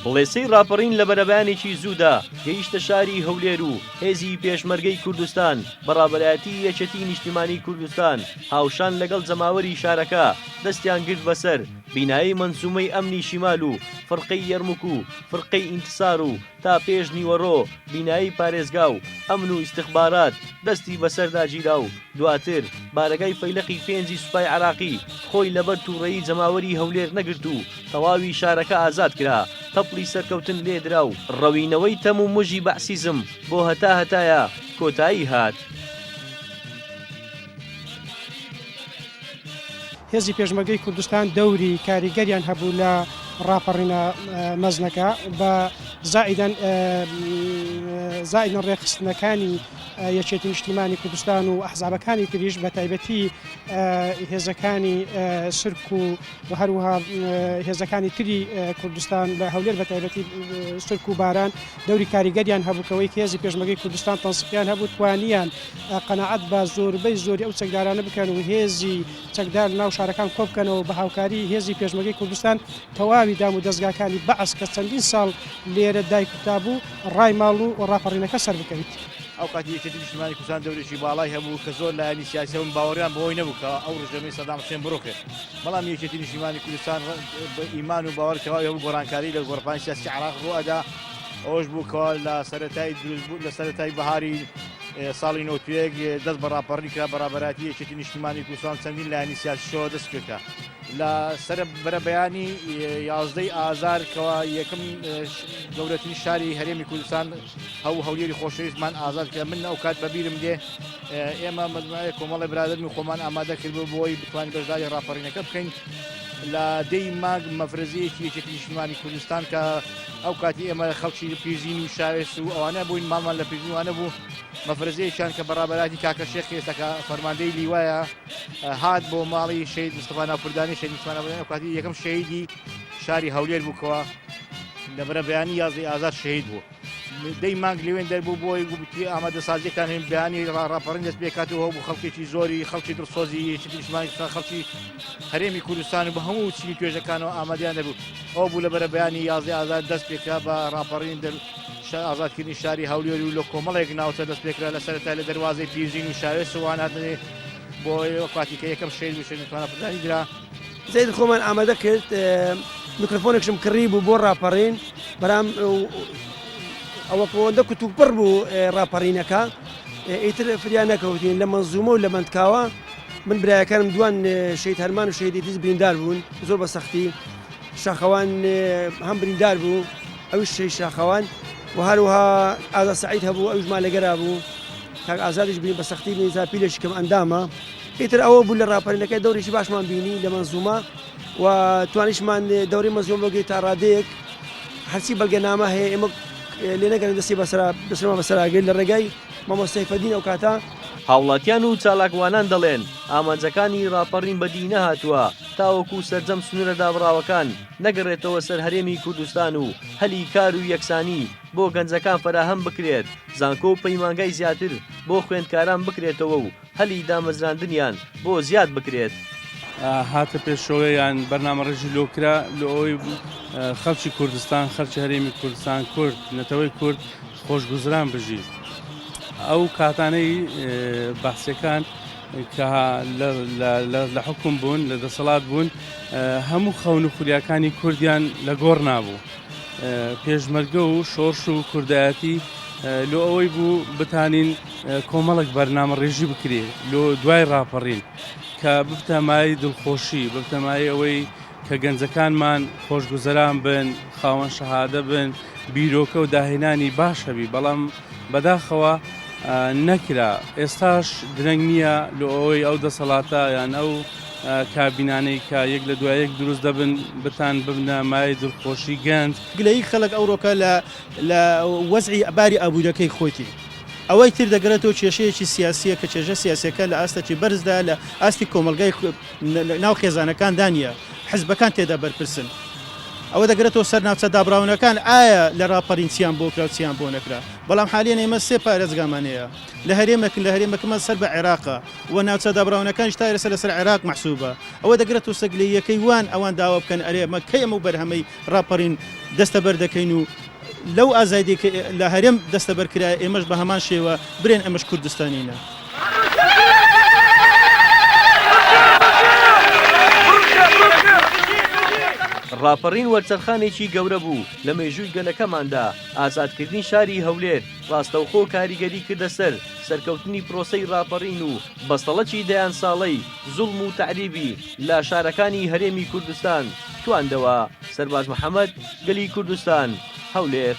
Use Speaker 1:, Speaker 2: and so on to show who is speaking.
Speaker 1: بڵێسەی ڕاپەڕین لە بەرەبەیانێکی زوودا گەیشتە شاری هەولێر و هێزی پێشمەرگەی کوردستان بەڕابەرایەتی یەکێتی نیشتیمانی کوردستان هاوشان لەگەڵ جەماوەری شارەکە دەستیان گرت بەسەر بینایی مەنزومەی ئەمنی شیمال و فرقەی یەرموک و فرقەی ئینتسار و تا پێش نیوەڕۆ بینایی پارێزگا و ئەمن و ئیستخبارات دەستی بەسەردا گیرا و دواتر بارەگای فەیلقی پێنجی سوپای عراقی خۆی لەبەر تووڕەیی جەماوەری هەولێر نەگرت و تەواوی شارەکە ئازاد کرا تەپڵی سەرکەوتن لێدرا و ڕەوینەوەی تەم و مژی بەعسیزم بۆ هەتایە کۆتایی هات.
Speaker 2: هێزی پێشمەرگەی کوردستان دەوری کاریگەریان هەبوو لە ڕاپەڕینە مەزنەکە بە زائیدن ڕێخستنەکانی یەکێتی نیشتیمانی کوردستان و ئەحزابەکانی تریش بە تایبەتی هێزەکانی سرک و هەروەها هێزەکانی تری کوردستان لە هەولێر بە تایبەتی سرک و باران دەوری کاریگەریان هەبووکەوەی کێزی پێشمەرگەی کوردستان تەنسیقیان هەبوو توانیان قەناعەت بە زۆربەی زۆری ئەو چەکدارانە بکەن و هێزی چەکدار ناو شارەکان کۆ بکەنەوە بە هاوکاری هێزی پێشمەرگەی کوردستان تەواوی دام و دەستگاکانی بەعس کە چەندین ساڵ لێرە دایکوتابوو ڕای ماڵ و ڕاپەڕینەکە سەر بکەیت.
Speaker 3: ئەو کاتی یەکێتی نیشتیمانی کوردستان دەورێکی باڵای هەبوو کە زۆر لایەنی سیاسیەوە باوەڕیان بەوەی نەبوو کە ئەو ڕژەمەی سەدام حوسێن بڕۆکرد، بەڵام یەکێتی نیشتیمانی کوردستان ئیمان و باوەڕ تەواوی هەبوو گۆڕانکاری لە گۆڕپانی سیاسی عێراق ڕوئەدا. ئەوەش بوو کە لە سەرەتای دروستبوو لە سەرەتای بەهاری ساڵی 91 دەست بە ڕاپەڕینی کرا بەڕابەراتی یەکێتی نیشتیمانی کوردستان چەندین لایەنی سیاسیەوە دەست پێکا. لە سەر بەرەبەیانی 11 ئازار کەوا یەکەم گەورەترین شاری هەرێمی کوردستان هەولێری خۆشەویستمان ئازاد کرد. من ئەو کات بەبیرم دێ ئێمە مجموعەیە کۆمەڵی برادەرمی خۆمان ئامادە کردبوو بۆی بتوانین بەشداری ڕاپەڕینەکە بکەین لە دەی مانگ مەفرەزەیەکی یەکێتی نیشتیمانی کوردستان کە ئەو کاتی ئێمە خەڵکی پیرژین و شاوێست و ئەوانە بووین مامان لە پیرژینوانە بوو مەفرەزەیەکیان کە بەڕابەراتی کاکە شێخ ئێستاکە فەرماندەی لیوایە هات بۆ ماڵی شەید مستەفا ناوپردانی شەید مستەفا ناوپردانی ئەو کاتی یەکەم شەهیدی شاری هەولێر بووکەوە لە بەرەبەیانی 11 ئازار شەهید بوو. دەی مانگ لەوێن دەربوو بۆی گوتی ئامادەسازیەکان هێن بەیانی ڕاپەڕین دەست پێکاتەوە هەبوو خەڵکێکی زۆری خەڵکی دڵسۆزی یەکێتی نیشتیمانی کوردستان خەڵکی هەرێمی کوردستان و بە هەموو چینی توێژەکانەوە ئامادەیان دەبوو. ئەو بوو لە بەرەبەیانی 11 ئازار دەست پێکرا بە ڕاپەڕین ئازادکردنی شاری هەولێر و لە کۆمەڵێک ناوچە دەست پێکرا لە سەرەتا لە دەروازەی پیرژین و شاوێست و واناتێ بۆ کاتی کە یەکەم شەید و شەید مستەفا ناوپردانی درا.
Speaker 4: زەید خۆمان ئامادە کرد میکرۆفۆنێکشم کڕی بوو بۆ ڕاپەڕین بەرام ئەوە ئەوەندە کوتوپڕ بوو ڕاپەڕینەکە ئیتر فریان نەکەوتین لە مەنزومە و لە بەندکاوە. من برایەکانم دوان شەید هەرمان و شەید ئیدریس بریندار بوون زۆر بە سەختی. شاخەوان هەم بریندار بوو ئەوش شەید شاخەوان و هەروەها ئازاد سەعید هەبوو ئەوش مالەگەرا بوو کاک ئازادیش بین بە سەختی بینی پیلێکی کەم ئەندامە. ئیتر ئەوە بوو لە ڕاپەڕینەکەی دەورێکی باشمان بینی لە مەنزومە و توانیشمان دەوری مەنزومە بۆگەی تا ڕادەیەک هەرچی بەڵگەنامە هەیە ئێمە لێ نەگەن دەستی بەسرما بەسەراگەی لە ڕێگای مامۆستای فەدین ئەو کاتە.
Speaker 1: هاوڵاتیان و چالاکوانان دەڵێن ئامانجەکانی ڕاپەڕین بەدی نەهاتووە تاوەکو سەرجەم سنوورە دابڕاوەکان نەگەڕێتەوە سەر هەرێمی کوردستان و هەلی کار و یەکسانی بۆ گەنجەکان فراهەم بکرێت زانکۆ و پەیمانگای زیاتر بۆ خوێندکاران بکرێتەوە و هەلی دامەزراندنیان بۆ زیاد بکرێت.
Speaker 5: هاتە پێشەوەیان بەرنامە ڕێژی لۆکرا لە ئەوەی خەڵکی کوردستان خەڵکی هەرێمی کوردستان کورد نەتەوەی کورد خۆشگوزران بژی. ئەو کاتانەی بەحسیەکان کە لە حکوم بوون لە دەسەڵات بوون هەموو خەون و خولیاکانی کوردیان لە گۆڕ نابوو. پێشمەرگە و شۆرش و کوردایەتی لۆ ئەوەی بوو بتانین کۆمەڵک بەرنامە ڕێژی بکرێ لۆ دوای ڕاپەڕین کە بتەمای دڵخۆشی بتەمای ئەوەی کە گەنجەکانمان خۆشگوزەران بن خاوەن شەهادە بن بیرۆکە و داهێنانی باش هەبی بەڵام بەداخەوە نەکرا. ئێستاش درەنگ نییە لە ئەوەی ئەو دەسەڵاتە یان ئەو کابینانەی کە یەک لە دوایەک دروست دەبن بتان ببنە مای دڵخۆشی گەنج.
Speaker 6: گلەیی خەڵک ئەوڕۆکە لە وەزعی باری ئابوورەکەی خۆتی ئەوەی تر دەگرێتەوە کێشەیەکی سیاسیە کە چێژە سیاسەکە لە ئاستەی بەرزدا لە ئاستی کۆمەلگای ناو خێزانەکان دانیە حزبەکان تێدا بەرپرسن ئەوە دەگرێتەوە سەر ناوچە دابراونەکان ئایا لە ڕاپەرینچیان بۆ کرا و چیان بۆ نەکرا بەڵام حالیان ئێمە سێ پارێزگامانەیە لە هەرێمەکەمە سەر بە عێراقا و ناوچە دابراونەکان شتا ئێستا لەسەر عێراق محسوبە ئەوە دەگرێتەوە سەگلەیەکەی وان ئەوان داوا بکەن ئەرێمە کەی ئەمە و بەرهەمەی ڕاپەڕین دەستە بەردەکەین و لەو ئازادی لە هەرێم دەستە بەرکرا ئێمەش بە هەمان شێوە برێن ئەمەش کوردستانینە.
Speaker 1: ڕاپەڕین وەرچەرخانێکی گەورە بوو لە مێژووی گەلەکەماندا ئازادکردنی شاری هەولێر ڕاستەوخۆ کاریگەری کردە سەرکەوتنی پرۆسەی ڕاپەڕین و بەستەڵەکی دەیان ساڵەی زوڵم و تعریبی لە شارەکانی هەرێمی کوردستان تواندەوە. سەرباز محەممەد گەلی کوردستان هەولێر.